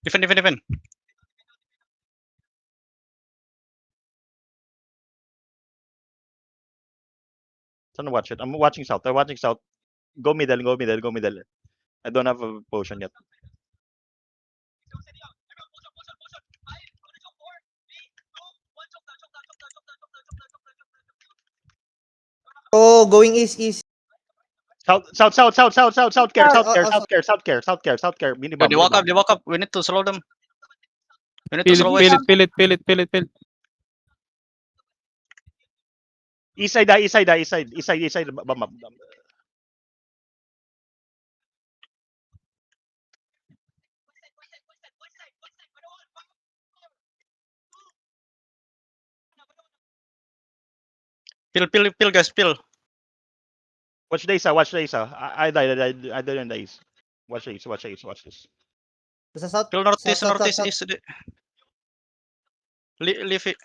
Defend. Someone watch it. I'm watching south. Go middle. I don't have a potion yet. Oh, going east. South care. Minibomb. They walk up. We need to slow them. We need to Feel slow it, west. feel it. East side. Bomb up. Peel, guys, peel. Watch the Isa. I died in the East. Watch the East. Sa south. Peel northeast, South. east. Leave it.